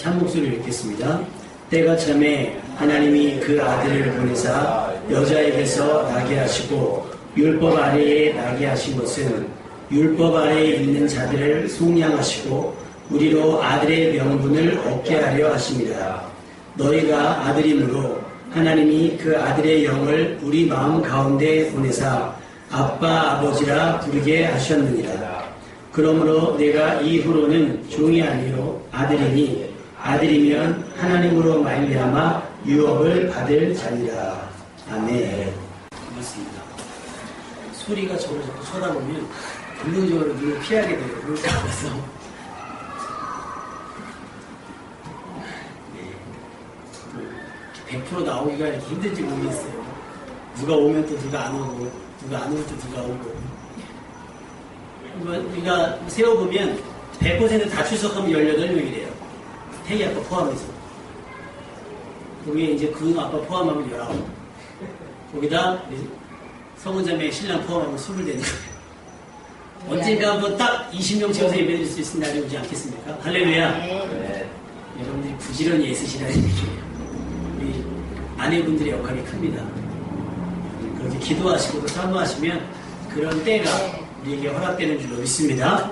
한 목소리를 읽겠습니다. 때가 참에 하나님이 그 아들을 보내사 여자에게서 나게 하시고 율법 아래에 나게 하신 것은 율법 아래에 있는 자들을 속량하시고 우리로 아들의 명분을 얻게 하려 하십니다. 너희가 아들이므로 하나님이 그 아들의 영을 우리 마음 가운데 보내사 아빠 아버지라 부르게 하셨느니라. 그러므로 내가 이후로는 종이 아니요 아들이니 아들이면 하나님으로 말미암아 유업을 받을 자니라. 아멘. 고맙습니다. 소리가 저를 자꾸 쳐다보면 본능적으로 눈을 피하게 돼요. 눈을 감아서. 네. 100% 나오기가 이렇게 힘든지 모르겠어요. 누가 오면 또 누가 안 오고, 누가 안 오면 또 누가 오고. 우리가 세워보면 100% 다 출석하면 18명이래요. 태기 아빠 포함해서. 거기에 이제 그 아빠 포함하면 19. 거기다 성은자매 신랑 포함하면 20되는 거예요. 언젠가 한번 딱 20명 채워서 예배드릴 수 있는 날이 오지 않겠습니까? 할렐루야. 네. 여러분들이 부지런히 애쓰시라는 얘기예요. 우리 아내분들의 역할이 큽니다. 그렇게 기도하시고 사모하시면 그런 때가 우리에게 허락되는 줄로 믿습니다.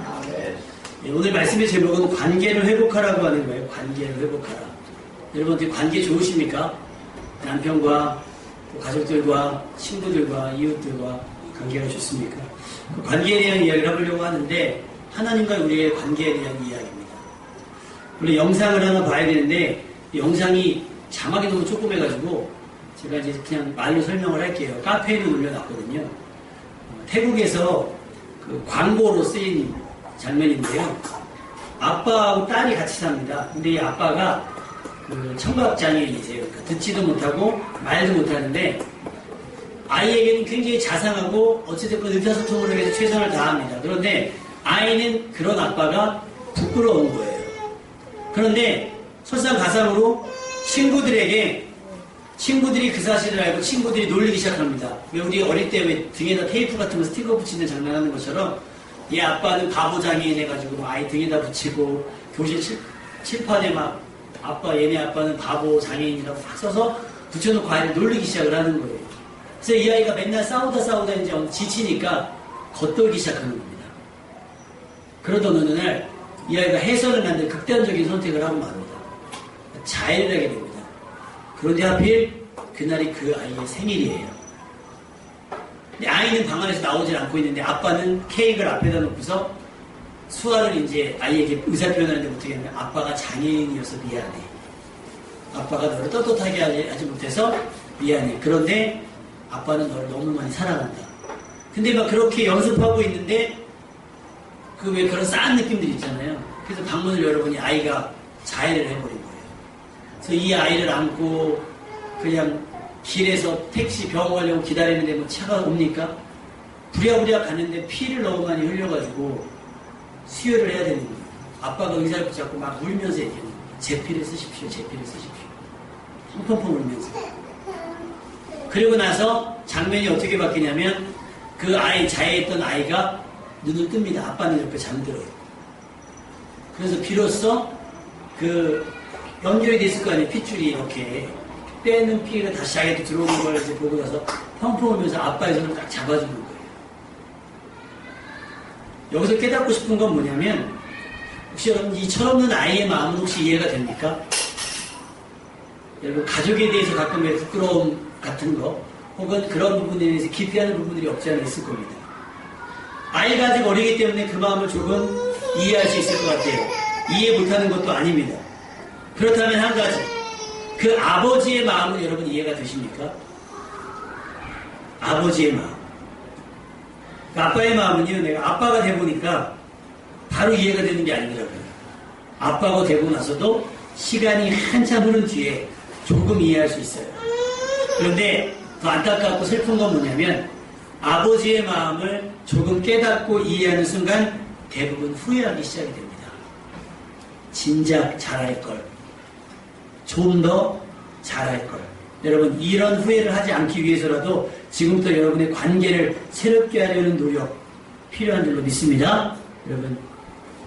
네, 오늘 말씀의 제목은 관계를 회복하라고 하는 거예요. 관계를 회복하라. 여러분들 관계 좋으십니까? 남편과 가족들과 친구들과 이웃들과 관계가 좋습니까? 그 관계에 대한 이야기를 해보려고 하는데 하나님과 우리의 관계에 대한 이야기입니다. 물론 영상을 하나 봐야 되는데 영상이 자막이 너무 조그매가지고 제가 이제 그냥 말로 설명을 할게요. 카페에도 올려놨거든요. 태국에서 그 광고로 쓰인 장면인데요. 아빠하고 딸이 같이 삽니다. 근데 이 아빠가 그 청각장애인이세요. 그러니까 듣지도 못하고 말도 못하는데 아이에게는 굉장히 자상하고 어찌됐건 의사소통을 위해서 최선을 다합니다. 그런데 아이는 그런 아빠가 부끄러운 거예요. 그런데 설상가상으로 친구들이 그 사실을 알고 친구들이 놀리기 시작합니다. 왜 우리 어릴 때 왜 등에다 테이프 같은 거 스티커 붙이는 장난하는 것처럼 얘 아빠는 바보 장애인 해가지고 아이 등에다 붙이고 교실 칠판에 막 얘네 아빠는 바보 장애인이라고 딱 써서 붙여놓고 아이를 놀리기 시작을 하는 거예요. 그래서 이 아이가 맨날 싸우다 이제 지치니까 겉돌기 시작하는 겁니다. 그러던 어느 날 이 아이가 해서는 안 될 극단적인 선택을 하고 맙니다. 자해를 하게 됩니다. 그런데 하필 그날이 그 아이의 생일이에요. 근데 아이는 방 안에서 나오질 않고 있는데 아빠는 케이크를 앞에다 놓고서 수화를 이제 아이에게 의사표현하는데 어떻게 하냐면 아빠가 장애인이어서 미안해. 아빠가 너를 떳떳하게 하지 못해서 미안해. 그런데 아빠는 너를 너무 많이 사랑한다. 근데 막 그렇게 연습하고 있는데 그 왜 그런 싸한 느낌들이 있잖아요. 그래서 방문을 열어보니 아이가 자해를 해버린 거예요. 그래서 이 아이를 안고 그냥 길에서 택시 병원 가려고 기다리는데 뭐 차가 옵니까? 부랴부랴 갔는데 피를 너무 많이 흘려가지고 수혈을 해야 되는 거예요. 아빠가 의사를 붙잡고 막 울면서 얘기하는 거예요. 제 피를 쓰십시오. 제 피를 쓰십시오. 펑펑펑 울면서. 그리고 나서 장면이 어떻게 바뀌냐면 그 아이, 자해했던 아이가 눈을 뜹니다. 아빠는 이렇게 잠들어요. 그래서 비로소 그 연결이 됐을 거 아니에요. 핏줄이 이렇게 빼는 피가 다시 자기한테 들어오는 걸 이제 보고 나서 펑펑 울면서 아빠의 손을 딱 잡아주는 거예요. 여기서 깨닫고 싶은 건 뭐냐면 혹시 여러분 이 철없는 아이의 마음은 혹시 이해가 됩니까? 여러분 가족에 대해서 가끔 부끄러움 같은 거 혹은 그런 부분에 대해서 기피하는 부분들이 없지 않아 있을 겁니다. 아이가 아직 어리기 때문에 그 마음을 조금 이해할 수 있을 것 같아요. 이해 못하는 것도 아닙니다. 그렇다면 한 가지, 그 아버지의 마음은 여러분 이해가 되십니까? 아버지의 마음. 그 아빠의 마음은요, 내가 아빠가 돼보니까 바로 이해가 되는 게 아니더라고요. 아빠가 되고 나서도 시간이 한참 흐른 뒤에 조금 이해할 수 있어요. 그런데 더 안타깝고 슬픈 건 뭐냐면 아버지의 마음을 조금 깨닫고 이해하는 순간 대부분 후회하기 시작이 됩니다. 진작 잘할 걸. 좀 더 잘할 걸. 여러분 이런 후회를 하지 않기 위해서라도 지금부터 여러분의 관계를 새롭게 하려는 노력 필요한 줄로 믿습니다.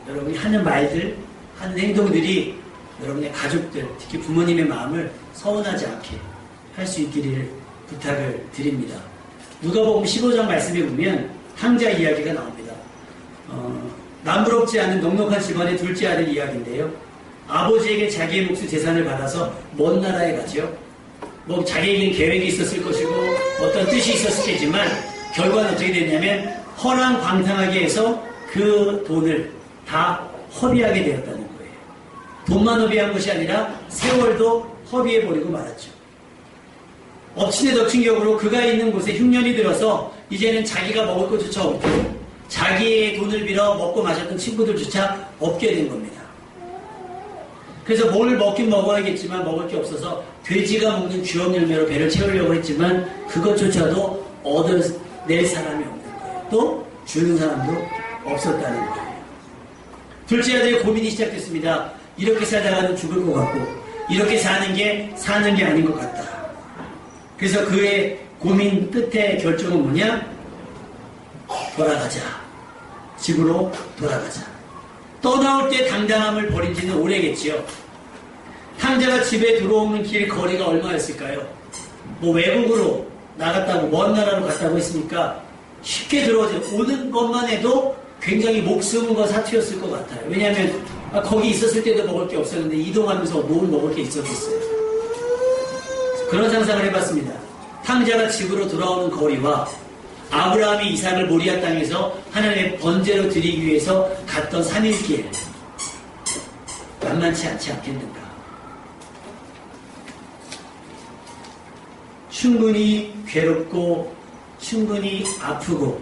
여러분이 하는 말들, 하는 행동들이 여러분의 가족들, 특히 부모님의 마음을 서운하지 않게 할 수 있기를 부탁을 드립니다. 누가복음 15장 말씀에 보면 탕자 이야기가 나옵니다. 남부럽지 않은 넉넉한 집안의 둘째 아들 이야기인데요. 아버지에게 자기의 몫의 재산을 받아서 먼 나라에 가죠. 뭐 자기에게는 계획이 있었을 것이고 어떤 뜻이 있었겠지만 결과는 어떻게 됐냐면 허랑방탕하게 해서 그 돈을 다 허비하게 되었다는 거예요. 돈만 허비한 것이 아니라 세월도 허비해버리고 말았죠. 엎친 데 덮친 격으로 그가 있는 곳에 흉년이 들어서 이제는 자기가 먹을 것조차 없고 자기의 돈을 빌어 먹고 마셨던 친구들조차 없게 된 겁니다. 그래서 뭘 먹긴 먹어야겠지만 먹을 게 없어서 돼지가 먹는 주업 열매로 배를 채우려고 했지만 그것조차도 얻어낼 사람이 없는 거예요. 또 주는 사람도 없었다는 거예요. 둘째 아들의 고민이 시작됐습니다. 이렇게 살다가는 죽을 것 같고 이렇게 사는 게 아닌 것 같다. 그래서 그의 고민 끝에 결정은 뭐냐? 돌아가자. 집으로 돌아가자. 떠나올 때 당당함을 버린 지는 오래겠지요. 탕자가 집에 들어오는 길 거리가 얼마였을까요? 뭐 외국으로 나갔다고 먼 나라로 갔다고 했으니까 쉽게 들어오지. 오는 것만 해도 굉장히 목숨과 사투였을 것 같아요. 왜냐하면 거기 있었을 때도 먹을 게 없었는데 이동하면서 뭘 먹을 게 있었겠어요. 그런 상상을 해봤습니다. 탕자가 집으로 돌아오는 거리와 아브라함이 이삭을 모리아 땅에서 하나님의 번제로 드리기 위해서 갔던 3일길 만만치 않지 않겠는가. 충분히 괴롭고 충분히 아프고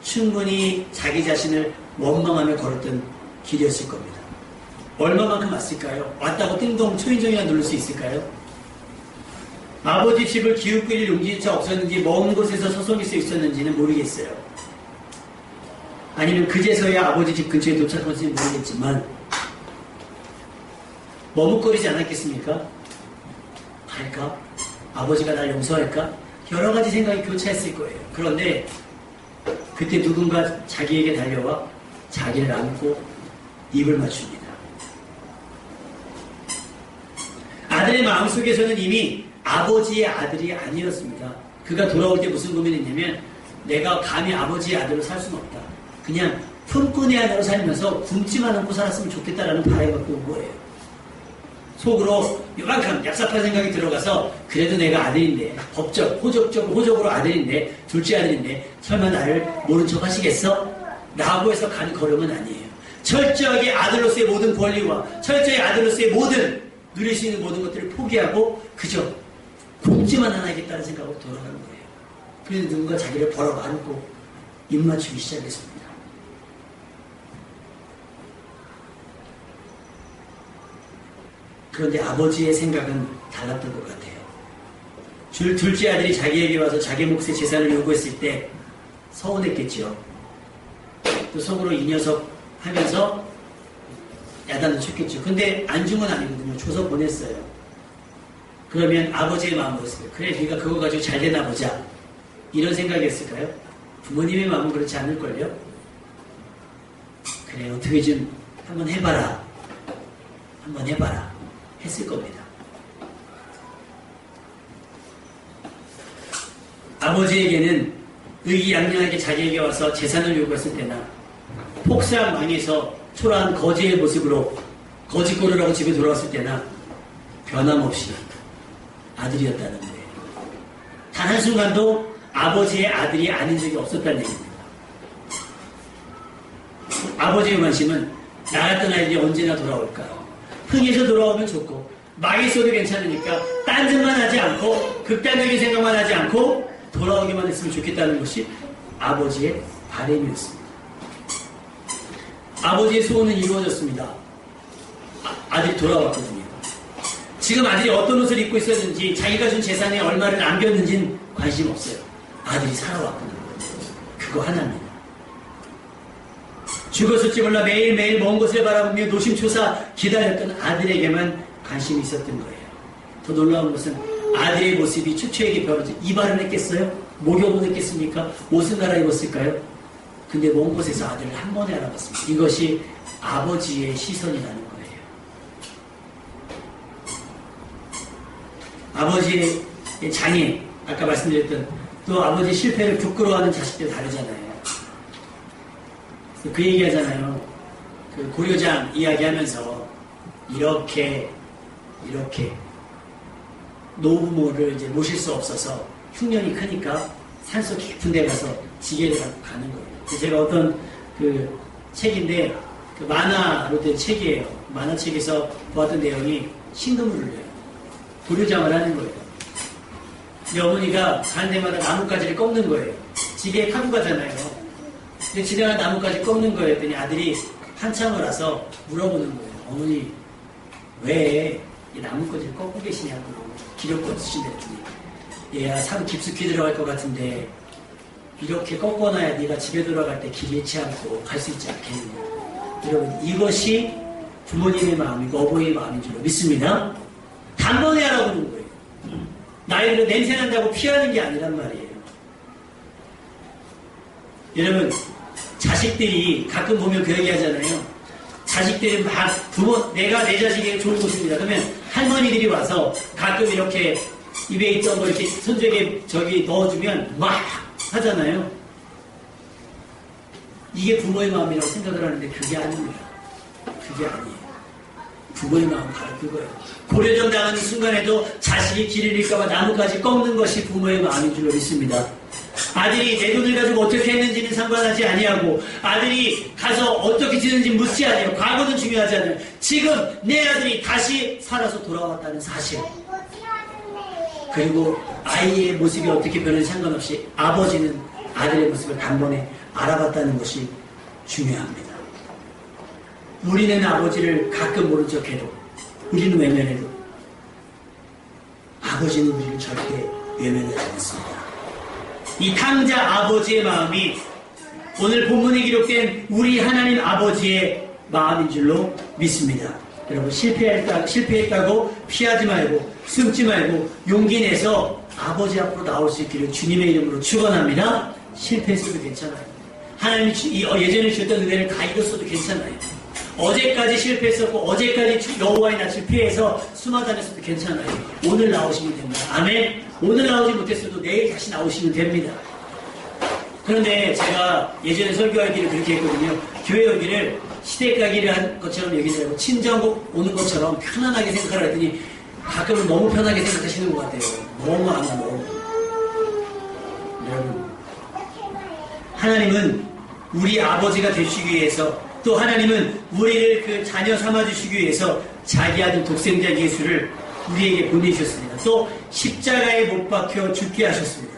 충분히 자기 자신을 원망하며 걸었던 길이었을 겁니다. 얼마만큼 왔을까요? 왔다고 띵동 초인종이나 누를 수 있을까요? 아버지 집을 기웃거릴 용기조차 없었는지 먼 곳에서 서성일 수 있었는지는 모르겠어요. 아니면 그제서야 아버지 집 근처에 도착했는지 모르겠지만 머뭇거리지 않았겠습니까? 갈까? 아버지가 날 용서할까? 여러 가지 생각이 교차했을 거예요. 그런데 그때 누군가 자기에게 달려와 자기를 안고 입을 맞춥니다. 아들의 마음속에서는 이미 아버지의 아들이 아니었습니다. 그가 돌아올 때 무슨 고민했냐면 내가 감히 아버지의 아들로 살 수는 없다. 그냥 품꾼의 아들로 살면서 굶지만 않고 살았으면 좋겠다라는 바람이 갖고 온 거예요. 속으로 요만큼 얍삽한 생각이 들어가서 그래도 내가 아들인데 법적, 호적으로 아들인데 둘째 아들인데 설마 나를 모른 척 하시겠어? 라고 해서 간 걸음은 아니에요. 철저하게 아들로서의 모든 권리와 철저히 아들로서의 모든 누릴 수 있는 모든 것들을 포기하고 그저 굶지만 않아야겠다는 생각으로 돌아가는 거예요. 그래서 누군가 자기를 벌어 안고 입맞추기 시작했습니다. 그런데 아버지의 생각은 달랐던 것 같아요. 둘째 아들이 자기에게 와서 자기 몫의 재산을 요구했을 때 서운했겠죠. 또 속으로 이 녀석 하면서 야단을 쳤겠죠. 근데 안 준 건 아니거든요. 줘서 보냈어요. 그러면 아버지의 마음으로서요. 그래, 네가 그거 가지고 잘 되나 보자. 이런 생각이었을까요? 부모님의 마음은 그렇지 않을걸요? 그래, 어떻게 좀 한번 해봐라. 한번 해봐라. 했을 겁니다. 아버지에게는 의기양양하게 자기에게 와서 재산을 요구했을 때나 폭삭망해서 초라한 거지의 모습으로 거지꼬르라고 집에 돌아왔을 때나 변함없이 아들이었다는 거예요. 단 한순간도 아버지의 아들이 아닌 적이 없었다는 얘기입니다. 아버지의 관심은 나 같은 아이들이 언제나 돌아올까? 흥해서 돌아오면 좋고 막이 쏘도 괜찮으니까 딴 짓만 하지 않고 극단적인 생각만 하지 않고 돌아오기만 했으면 좋겠다는 것이 아버지의 바람이었습니다. 아버지의 소원은 이루어졌습니다. 아들이 돌아왔거든요. 지금 아들이 어떤 옷을 입고 있었는지 자기가 준 재산에 얼마를 남겼는지는 관심 없어요. 아들이 살아왔거든요. 그거 하나입니다. 죽었을지 몰라 매일매일 먼 곳을 바라보며 노심초사 기다렸던 아들에게만 관심이 있었던 거예요. 더 놀라운 것은 아들의 모습이 추추에게 변하지 이발을 했겠어요? 목욕을 했겠습니까? 옷은 갈아입었을까요? 근데 먼 곳에서 아들을 한 번에 알아봤습니다. 이것이 아버지의 시선이라는 거예요. 아버지의 장애, 아까 말씀드렸던 또 아버지 실패를 부끄러워하는 자식들 다르잖아요. 그 얘기 하잖아요. 그 고려장 이야기하면서 이렇게 노부모를 이제 모실 수 없어서 흉년이 크니까 산속 깊은 데 가서 지게를 갖고 가는 거예요. 제가 어떤 그 책인데 그 만화로 된 책이에요. 만화책에서 보았던 내용이 신금을 흘려요. 고려장을 하는 거예요. 이 어머니가 가는 데마다 나뭇가지를 꺾는 거예요. 지게에 타고 가잖아요. 근데 지나간 나뭇가지 꺾는 거예요. 했더니 아들이 한참을 와서 물어보는 거예요. 어머니 왜 이 나뭇가지를 꺾고 계시냐고 기력껏 쓰신댔더니 얘야 산 깊숙이 들어갈 것 같은데 이렇게 꺾어놔야 네가 집에 돌아갈 때 길 잃지 않고 갈 수 있지 않겠느냐. 여러분 이것이 부모님의 마음이고 어머니의 마음인 줄 믿습니다. 단번에 알아보는 거예요. 나이로 냄새 난다고 피하는 게 아니란 말이에요. 여러분 자식들이 가끔 보면 그 얘기 하잖아요. 자식들이 막 내가 내 자식에게 좋은 모습이다. 그러면 할머니들이 와서 가끔 이렇게 입에 있던 거 이렇게 손주에게 저기 넣어주면 막 하잖아요. 이게 부모의 마음이라고 생각을 하는데 그게 아닙니다. 그게 아니에요. 부모의 마음은 바로 그거예요. 고려정 당하는 순간에도 자식이 길을 잃을까봐 나뭇가지 꺾는 것이 부모의 마음인 줄로 믿습니다. 아들이 내 돈을 가지고 어떻게 했는지는 상관하지 아니하고 아들이 가서 어떻게 지는지 묻지 아니하고 과거는 중요하지 않아요. 지금 내 아들이 다시 살아서 돌아왔다는 사실 그리고 아이의 모습이 어떻게 변하는지 상관없이 아버지는 아들의 모습을 단번에 알아봤다는 것이 중요합니다. 우리는 아버지를 가끔 모른 척해도 우리는 외면해도 아버지는 우리를 절대 외면하지 않습니다. 이 탕자 아버지의 마음이 오늘 본문에 기록된 우리 하나님 아버지의 마음인 줄로 믿습니다. 여러분 실패했다고 피하지 말고 숨지 말고 용기 내서 아버지 앞으로 나올 수 있기를 주님의 이름으로 축원합니다. 실패했어도 괜찮아요. 하나님이 예전에 주셨던 은혜를 다 잃었어도 괜찮아요. 어제까지 실패했었고 어제까지 여호와의 낯을 피해서 수마 다녔어도 괜찮아요. 오늘 나오시면 됩니다. 아멘. 오늘 나오지 못했어도 내일 다시 나오시면 됩니다. 그런데 제가 예전에 설교하기를 그렇게 했거든요. 교회 여기를 시댁 가기를 한 것처럼 여기지 말고 친정 오는 것처럼 편안하게 생각하라 했더니 가끔은 너무 편하게 생각하시는 것 같아요. 너무 안 하고. 여러분 하나님은 우리 아버지가 되시기 위해서 또 하나님은 우리를 그 자녀 삼아주시기 위해서 자기 아들 독생자 예수를 우리에게 보내주셨습니다. 또 십자가에 못 박혀 죽게 하셨습니다.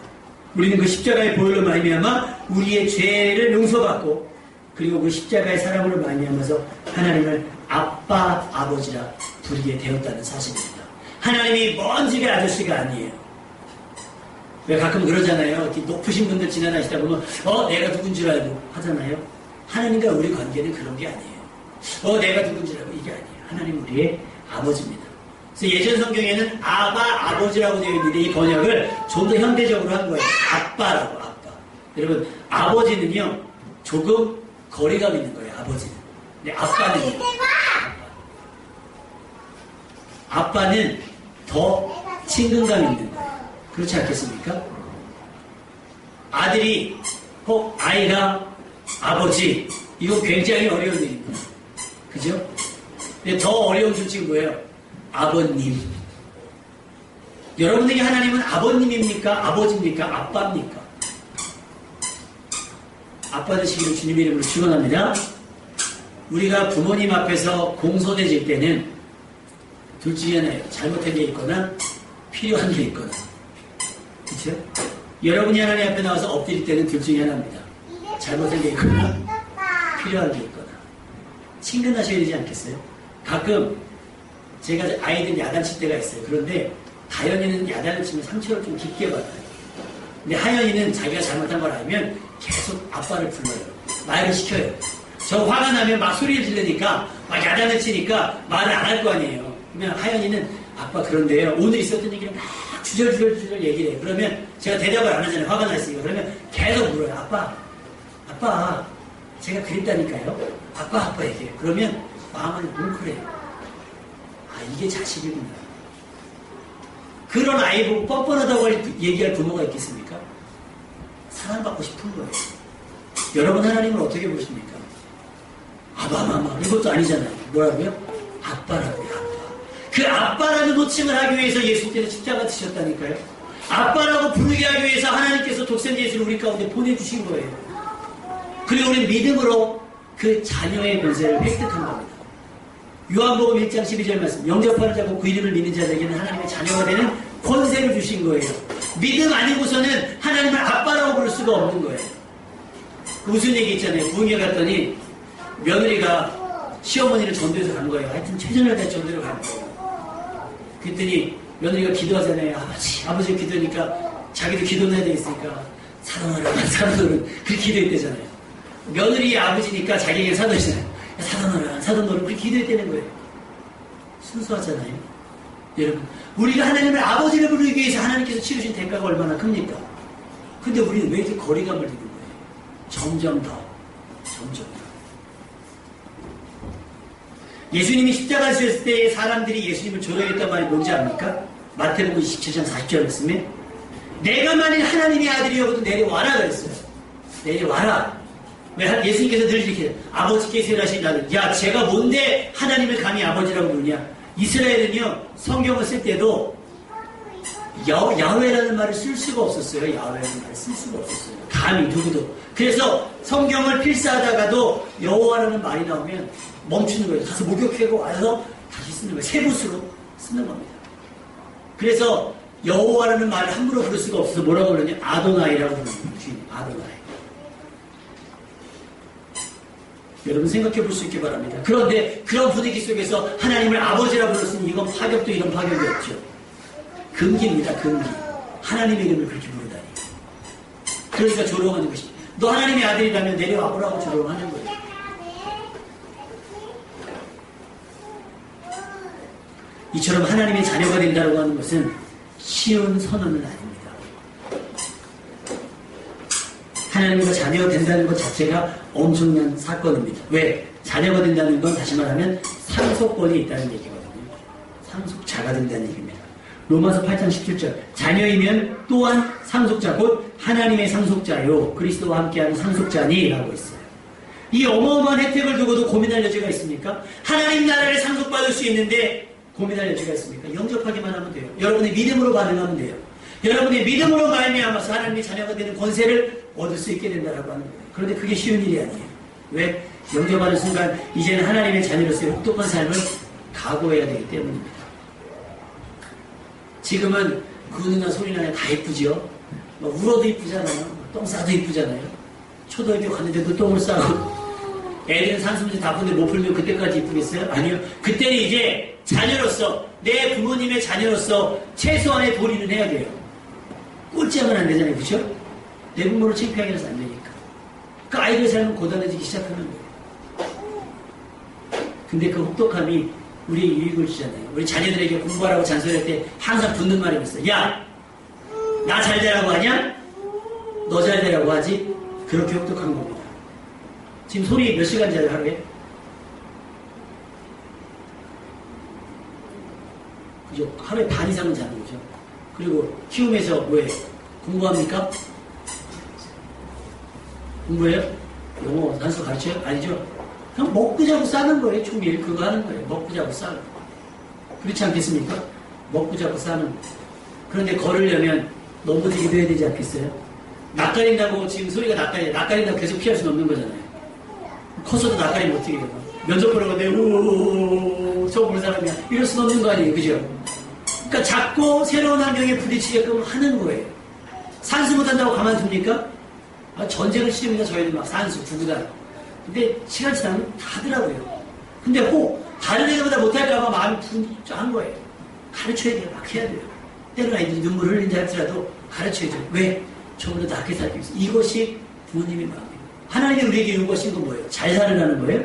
우리는 그 십자가의 보혈로 말미암아 우리의 죄를 용서받고 그리고 그 십자가의 사랑으로 말미암아서 하나님을 아빠 아버지라 부르게 되었다는 사실입니다. 하나님이 먼 집의 아저씨가 아니에요. 왜 가끔 그러잖아요. 이렇게 높으신 분들 지나다니시다 보면 내가 누군 줄 알고 하잖아요. 하나님과 우리 관계는 그런 게 아니에요. 내가 누군 줄 알고 이게 아니에요. 하나님 우리의 아버지입니다. 그래서 예전 성경에는 아버지라고 되어 있는데 이 번역을 좀 더 현대적으로 한 거예요. 아빠라고 아빠. 여러분 아버지는요 조금 거리감 있는 거예요. 아버지는. 근데 아빠는 더 친근감 있는 거예요. 그렇지 않겠습니까? 아들이 혹 아이가 아버지 이거 굉장히 어려운 일입니다. 그죠? 근데 더 어려운 조치가 뭐예요? 아버님. 여러분에게 하나님은 아버님입니까? 아버지입니까? 아빠입니까? 아빠 되시기를 주님의 이름으로 축원합니다. 우리가 부모님 앞에서 공손해질 때는 둘 중에 하나예요. 잘못한 게 있거나 필요한 게 있거나. 그렇죠? 여러분이 하나님 앞에 나와서 엎드릴 때는 둘 중에 하나입니다. 잘못한 게 있거나 필요한 게 있거나. 친근하셔야 되지 않겠어요? 가끔 제가 아이들 야단칠 때가 있어요. 그런데 다현이는 야단을 치면 상처를 좀 깊게 받아요. 근데 하연이는 자기가 잘못한 걸 알면 계속 아빠를 불러요. 말을 시켜요. 저 화가 나면 막 소리를 지르니까 막 야단을 치니까 말을 안 할 거 아니에요. 그러면 하연이는 아빠 그런데요. 오늘 있었던 얘기를 막 주절주절 얘기를 해요. 그러면 제가 대답을 안 하잖아요. 화가 나 있으니까. 그러면 계속 물어요. 아빠 제가 그랬다니까요. 아빠 얘기해요. 그러면 마음을 뭉클해요. 이게 자식이구나. 그런 아이 보고 뻔뻔하다고 얘기할 부모가 있겠습니까? 사랑받고 싶은 거예요. 여러분 하나님을 어떻게 보십니까? 아바마마 이것도 아니잖아요. 뭐라고요? 아빠라고요. 아빠. 그 아빠라는 호칭을 하기 위해서 예수님께서 십자가 지셨다니까요. 아빠라고 부르게 하기 위해서 하나님께서 독생자 예수를 우리 가운데 보내주신 거예요. 그리고 우리는 믿음으로 그 자녀의 권세를 획득한 겁니다. 요한복음 1장 12절 말씀, 영접하는 자고 그 이름을 믿는 자들에게는 하나님의 자녀가 되는 권세를 주신 거예요. 믿음 아니고서는 하나님을 아빠라고 부를 수가 없는 거예요. 무슨 얘기 있잖아요. 부흥회 갔더니 며느리가 시어머니를 전도해서 간 거예요. 하여튼 최선을 다해 전도를 간 거예요. 그랬더니 며느리가 기도하잖아요. 아버지 기도하니까 자기도 기도는 해야 되겠으니까 사랑하라 사랑하라 그렇게 기도했대잖아요. 며느리 아버지니까 자기에게 사도시잖아요. 사랑하라 사랑하라 그렇게 기도했다는 거예요. 순수하잖아요. 여러분 우리가 하나님을 아버지를 부르기 위해서 하나님께서 치르신 대가가 얼마나 큽니까? 근데 우리는 왜 이렇게 거리감을 두는 거예요? 점점 더 예수님이 십자가에 지셨을 때 사람들이 예수님을 조롱했단 말이 뭔지 압니까? 마태복음 27장 40절 말씀에 내가 만일 하나님의 아들이어도 내려와라 그랬어요. 내려와라. 왜 예수님께서 늘 이렇게 아버지께서 일하신 나는 야 제가 뭔데 하나님을 감히 아버지라고 부르냐. 이스라엘은요 성경을 쓸 때도 야훼라는 말을 쓸 수가 없었어요. 야훼라는 말을 쓸 수가 없었어요. 감히 누구도. 그래서 성경을 필사하다가도 여호와라는 말이 나오면 멈추는 거예요. 가서 목욕하고 와서 다시 쓰는 거예요. 세부수로 쓰는 겁니다. 그래서 여호와라는 말을 함부로 부를 수가 없어서 뭐라고 그러냐 아도나이라고 부르는 거예요. 주인 아도나이. 여러분 생각해 볼 수 있기 바랍니다. 그런데 그런 분위기 속에서 하나님을 아버지라고 불렀으니 이건 파격도 이런 파격이 없죠. 금기입니다. 금기. 하나님의 이름을 그렇게 부르다니. 그러니까 조롱하는 것입니다. 너 하나님의 아들이라면 내려와보라고 조롱하는 거예요. 이처럼 하나님의 자녀가 된다고 하는 것은 쉬운 선언은 아닙니다. 하나님과 자녀가 된다는 것 자체가 엄청난 사건입니다. 왜? 자녀가 된다는 건 다시 말하면 상속권이 있다는 얘기거든요. 상속자가 된다는 얘기입니다. 로마서 8장 17절 자녀이면 또한 상속자 곧 하나님의 상속자요 그리스도와 함께하는 상속자니 라고 있어요. 이 어마어마한 혜택을 두고도 고민할 여지가 있습니까? 하나님 나라를 상속받을 수 있는데 고민할 여지가 있습니까? 영접하기만 하면 돼요. 여러분의 믿음으로 반응하면 돼요. 여러분의 믿음으로 말미암아서 하나님의 자녀가 되는 권세를 얻을 수 있게 된다라고 하는 거예요. 그런데 그게 쉬운 일이 아니에요. 왜? 영접하는 순간 이제는 하나님의 자녀로서의 혹독한 삶을 각오해야 되기 때문입니다. 지금은 구누나 소리나나 다 예쁘죠? 울어도 이쁘잖아요. 똥 싸도 이쁘잖아요. 초등학교 갔는데도 똥을 싸고 애들은 산수문제 다 푸는데 못 풀면 그때까지 이쁘겠어요? 아니요. 그때는 이제 자녀로서 내 부모님의 자녀로서 최소한의 도리는 해야 돼요. 꼴찌하면 안 되잖아요. 그렇죠? 내 부모를 창피하게 해서 안 되니까. 그 아이들 삶은 고단해지기 시작하는 거예요. 근데 그 혹독함이 우리의 유익을 주잖아요. 우리 자녀들에게 공부하라고 잔소리할 때 항상 붙는 말이 있어요. 야! 나 잘 되라고 하냐? 너 잘 되라고 하지? 그렇게 혹독한 겁니다. 지금 소리 몇 시간 자요 하루에? 그죠? 하루에 반 이상은 자는 거죠. 그리고 키움에서 뭐예요? 공부합니까? 공부해요? 영어, 단수 가르쳐요? 아니죠? 그냥 먹고 자고 싸는 거예요. 종일 그거 하는 거예요. 먹고 자고 싸는 거. 그렇지 않겠습니까? 먹고 자고 싸는 거. 그런데 걸으려면 넘어지기도 해야 되지 않겠어요? 낯가린다고 지금 소리가 낯가린다고 계속 피할 수는 없는 거잖아요. 커서도 낯가리면 어떻게 해요? 면접 보러 가는데 오 저거 보는 사람이야. 이럴 수는 없는 거 아니에요. 그죠? 그러니까 자꾸 새로운 환경에 부딪히게끔 하는 거예요. 산수 못한다고 가만둡니까? 전쟁을 치릅니다. 저희는 막 산수, 구구단. 근데 시간 지나면 다 하더라고요. 근데 다른 애들보다 못할까봐 마음이 분주한 거예요. 가르쳐야 돼요. 막 해야 돼요. 때로는 아이들이 눈물을 흘린다 할지라도 가르쳐야죠. 왜? 저보다 낫게 살기 위해서. 이것이 부모님의 마음이에요. 하나님이 우리에게 요구하신 건 뭐예요? 잘 살으라는 거예요?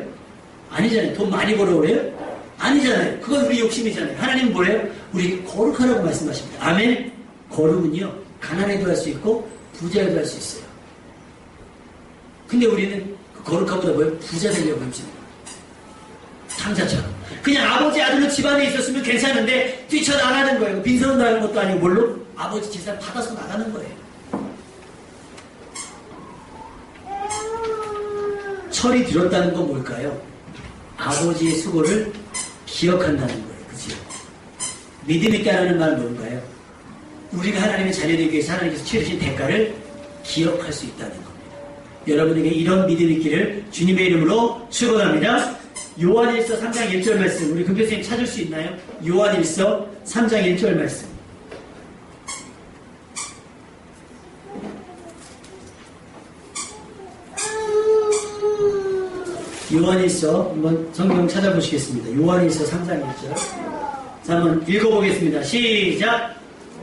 아니잖아요. 돈 많이 벌어오래요? 아니잖아요. 그건 우리 욕심이잖아요. 하나님은 뭐예요? 우리 거룩하라고 말씀하십니다. 아멘? 거룩은요, 가난해도 할 수 있고, 부자에도 할 수 있어요. 근데 우리는 그 거룩함보다 뭐예요? 부자 되려고 합니다. 탕자처럼. 그냥 아버지 아들로 집안에 있었으면 괜찮은데 뛰쳐나가는 거예요. 빈손으로 나가는 것도 아니고 뭘로? 아버지 재산 받아서 나가는 거예요. 철이 들었다는 건 뭘까요? 아버지의 수고를 기억한다는 거예요. 그죠? 믿음 있다라는 말은 뭔가요? 우리가 하나님의 자녀되기 위해서 하나님께서 치르신 대가를 기억할 수 있다는 겁니다. 여러분에게 이런 믿음 있기를 주님의 이름으로 축원합니다. 요한일서 3장 1절 말씀, 우리 금표선생님 찾을 수 있나요? 요한일서 3장 1절 말씀. 요한일서 한번 성경 찾아보시겠습니다. 요한일서 3장 1절. 자, 한번 읽어보겠습니다. 시작.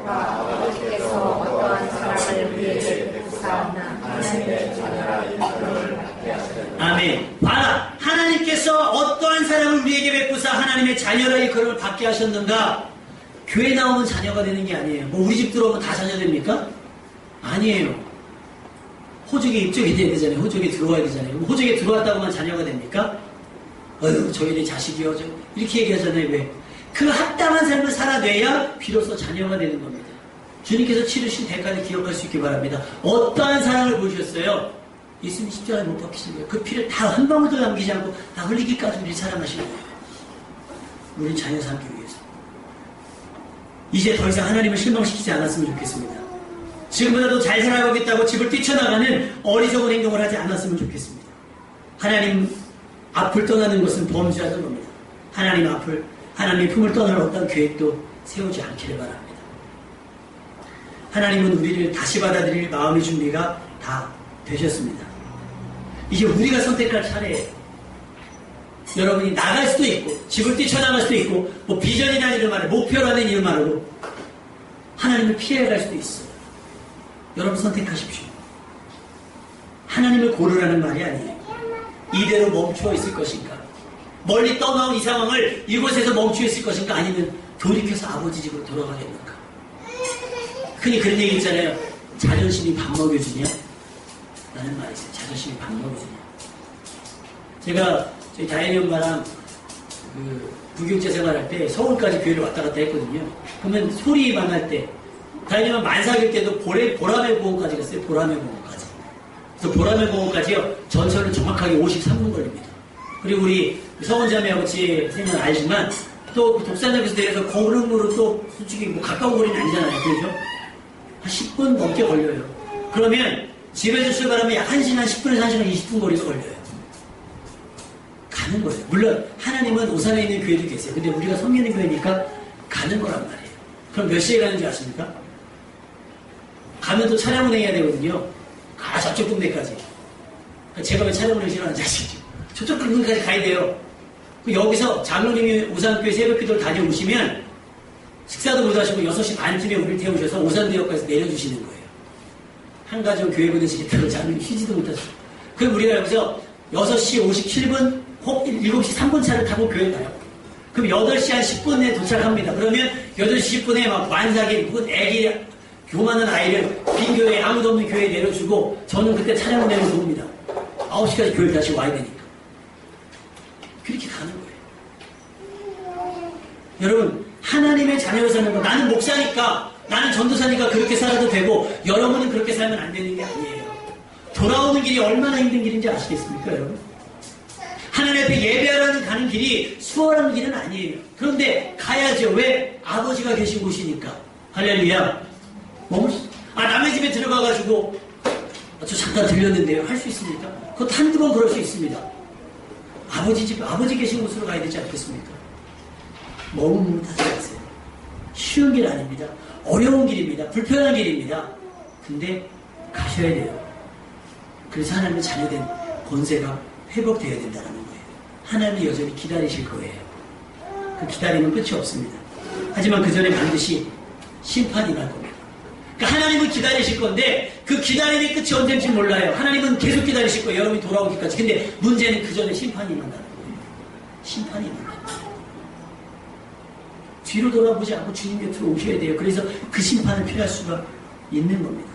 아버지께서 어떠한 사람을 우리에게 베푸사나 하나님의 자녀라 일컬음을 받게 하시더니 아멘. 봐라, 하나님께서 어떠한 사람을 우리에게 베푸사 하나님의 자녀라 일컬음을 받게 하셨는가? 교회 나오면 자녀가 되는 게 아니에요. 뭐 우리 집 들어오면 다 자녀 됩니까? 아니에요. 호적에 입적이 돼야 되잖아요. 호적에 들어와야 되잖아요. 호적에 들어왔다고만 자녀가 됩니까? 저희네 자식이요. 이렇게 얘기하잖아요. 왜? 그 합당한 삶을 살아내야 비로소 자녀가 되는 겁니다. 주님께서 치르신 대가를 기억할 수 있기 바랍니다. 어떠한 사랑을 보셨어요? 예수님 십자가에 못 박히신 거예요. 그 피를 다 한 방울도 남기지 않고 다 흘리기까지 우리 사랑하시는 거예요. 우리 자녀 삼기 위해서. 이제 더 이상 하나님을 실망시키지 않았으면 좋겠습니다. 지금보다도 잘 살아가겠다고 집을 뛰쳐나가는 어리석은 행동을 하지 않았으면 좋겠습니다. 하나님 앞을 떠나는 것은 범죄하는 겁니다. 하나님의 품을 떠날 어떤 계획도 세우지 않기를 바랍니다. 하나님은 우리를 다시 받아들일 마음의 준비가 다 되셨습니다. 이제 우리가 선택할 차례예요. 여러분이 나갈 수도 있고 집을 뛰쳐나갈 수도 있고 뭐 비전이라는 이름으로 목표라는 이름으로 하나님을 피해갈 수도 있어요. 여러분 선택하십시오. 하나님을 고르라는 말이 아니에요. 이대로 멈추어 있을 것인가, 멀리 떠나온 이 상황을 이곳에서 멈추어 있을 것인가, 아니면 돌이켜서 아버지 집으로 돌아가겠는가. 흔히 그런 얘기 있잖아요. 자존심이 밥 먹여주냐? 라는 말이 있어요. 자존심이 밥 먹여주냐. 제가 저희 다현이 엄마랑 부교육자 생활할 때 서울까지 교회를 왔다 갔다 했거든요. 그러면 소리만 할 때 다현이 엄마 만삭일 때도 보라매 공원까지 갔어요. 보라매 공원까지. 그래서 보라매 공원까지요. 전철은 정확하게 53분 걸립니다. 그리고 우리 서원자매하고 제 생각은 알지만 또 독산역에서 내려서 걸음으로 또 솔직히 뭐 가까운 거리는 아니잖아요. 그렇죠? 한 10분 넘게 걸려요. 그러면 집에서 출발하면 약 1시간 10분에서 1시간 20분 거리가 걸려요. 가는 거예요. 물론 하나님은 오산에 있는 교회도 계세요. 근데 우리가 섬기는 교회니까 가는 거란 말이에요. 그럼 몇 시에 가는지 아십니까? 가면 또 차량 운행해야 되거든요. 저쪽 동네까지. 제가 왜 차량 운행 싫어하는지 아시죠? 저쪽 동네까지 가야 돼요. 여기서 장로님이 오산교회 새벽기도를 다녀오시면 식사도 못 하시고 6시 반쯤에 우리를 태우셔서 오산대역까지 내려주시는 거예요. 한 가정 교회 보내시겠다고 장로님 쉬지도 못하시고. 그럼 우리가 여기서 6시 57분 혹 7시 3분 차를 타고 교회 가요. 그럼 8시 한 10분 내에 도착합니다. 그러면 8시 10분에 막 만삭이 무슨 애기 교만한 아이를 빈 교회에 아무도 없는 교회에 내려주고 저는 그때 차량을 내려서 옵니다. 9시까지 교회를 다시 와야 되니까. 그렇게 가는 거예요. 여러분, 하나님의 자녀로 사는 거, 나는 목사니까, 나는 전도사니까 그렇게 살아도 되고, 여러분은 그렇게 살면 안 되는 게 아니에요. 돌아오는 길이 얼마나 힘든 길인지 아시겠습니까, 여러분? 하나님 앞에 예배하러 가는 길이 수월한 길은 아니에요. 그런데 가야죠. 왜? 아버지가 계신 곳이니까. 할렐루야. 남의 집에 들어가가지고, 저 잠깐 들렸는데요. 할 수 있습니까? 그것도 한두 번 그럴 수 있습니다. 아버지 집, 아버지 계신 곳으로 가야 되지 않겠습니까? 머뭇머뭇하지 마세요. 쉬운 길 아닙니다. 어려운 길입니다. 불편한 길입니다. 근데 가셔야 돼요. 그래서 하나님의 자녀된 권세가 회복되어야 된다는 거예요. 하나님이 여전히 기다리실 거예요. 그 기다림은 끝이 없습니다. 하지만 그 전에 반드시 심판이 날 겁니다. 그러니까 하나님은 기다리실 건데 그 기다림의 끝이 언제인지 몰라요. 하나님은 계속 기다리실 거예요. 여러분이 돌아오기까지. 근데 문제는 그 전에 심판이 난다는 거예요. 심판이 난다는 거예요. 뒤로 돌아보지 않고 주님 곁으로 오셔야 돼요. 그래서 그 심판을 피할 수가 있는 겁니다.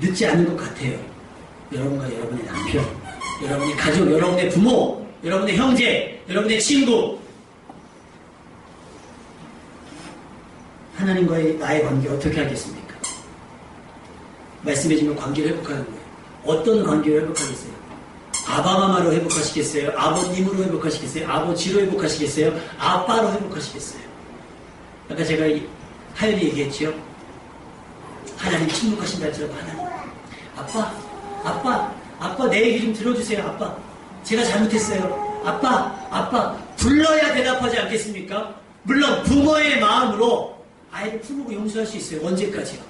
늦지 않은 것 같아요. 여러분과 여러분의 남편, 여러분의 가족, 여러분의 부모, 여러분의 형제, 여러분의 친구, 하나님과의 나의 관계 어떻게 하겠습니까? 말씀해주면 관계를 회복하는 거예요. 어떤 관계를 회복하겠어요? 아바마마로 회복하시겠어요? 아버님으로 회복하시겠어요? 아버지로 회복하시겠어요? 아빠로 회복하시겠어요? 아까 제가 하연이 얘기했죠? 하나님 침묵하신다 할지라도 하나님, 아빠 내 얘기 좀 들어주세요. 아빠, 제가 잘못했어요. 아빠 불러야 대답하지 않겠습니까? 물론 부모의 마음으로 아이를 품고 용서할 수 있어요. 언제까지요?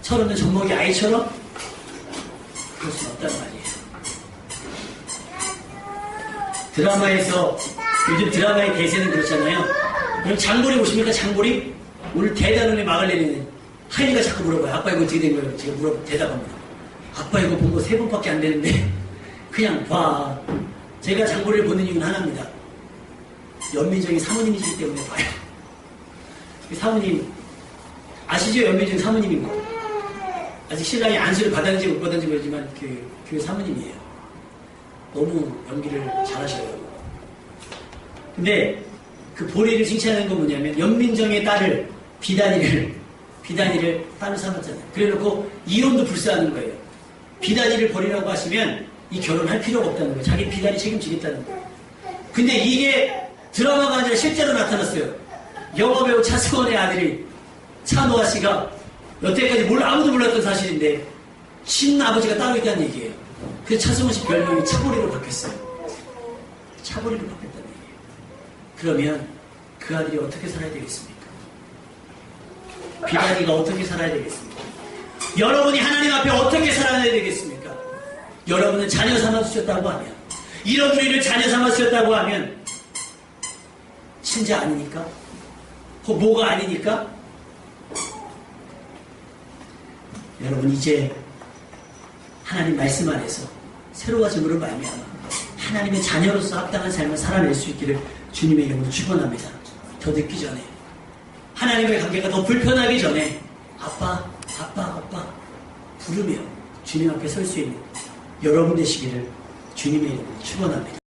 철없는 젖먹이 아이처럼? 그럴 수 없단 말이에요. 드라마에서, 요즘 드라마의 대세는 그렇잖아요. 그럼 장보리 보십니까? 장보리? 오늘 대단원에 막을 내리는 하인이가 자꾸 물어봐요. 아빠 이거 어떻게 된 거예요? 제가 대답합니다. 아빠 이거 본 거 3번밖에 안 되는데 그냥 봐. 제가 장보리를 보는 이유는 하나입니다. 연민정이 사모님이시기 때문에 봐요. 사모님 아시죠? 연민정 사모님인 거. 아직 신랑이 안수를 받았는지 못 받았는지 모르지만 그 사모님이에요. 너무 연기를 잘하셔요. 근데 그 보리를 칭찬하는 건 뭐냐면 연민정의 딸을 비단이를 딸을 삼았잖아요. 그래놓고 이혼도 불사하는 거예요. 비단이를 버리라고 하시면 이 결혼할 필요가 없다는 거예요. 자기 비단이 책임지겠다는 거예요. 근데 이게 드라마가 아니라 실제로 나타났어요. 영화배우 차승원의 아들이 차노아 씨가 여태까지 아무도 몰랐던 사실인데 친아버지가 따로 있다는 얘기예요. 그래서 차승원 씨 별명이 차보리로 바뀌었어요. 차보리로 바뀌었다는 얘기예요. 그러면 그 아들이 어떻게 살아야 되겠습니까? 비단이가 어떻게 살아야 되겠습니까? 여러분이 하나님 앞에 어떻게 살아야 되겠습니까? 여러분은 자녀 삼아주셨다고 하면, 이런 우리를 자녀 삼아주셨다고 하면 친자 아니니까? 뭐가 아니니까? 여러분 이제 하나님 말씀 안에서 새로워짐으로 말미암아 하나님의 자녀로서 합당한 삶을 살아낼 수 있기를 주님의 이름으로 축원합니다. 더 늦기 전에, 하나님의 관계가 더 불편하기 전에 아빠 부르며 주님 앞에 설 수 있는 여러분 되시기를 주님의 이름으로 축원합니다.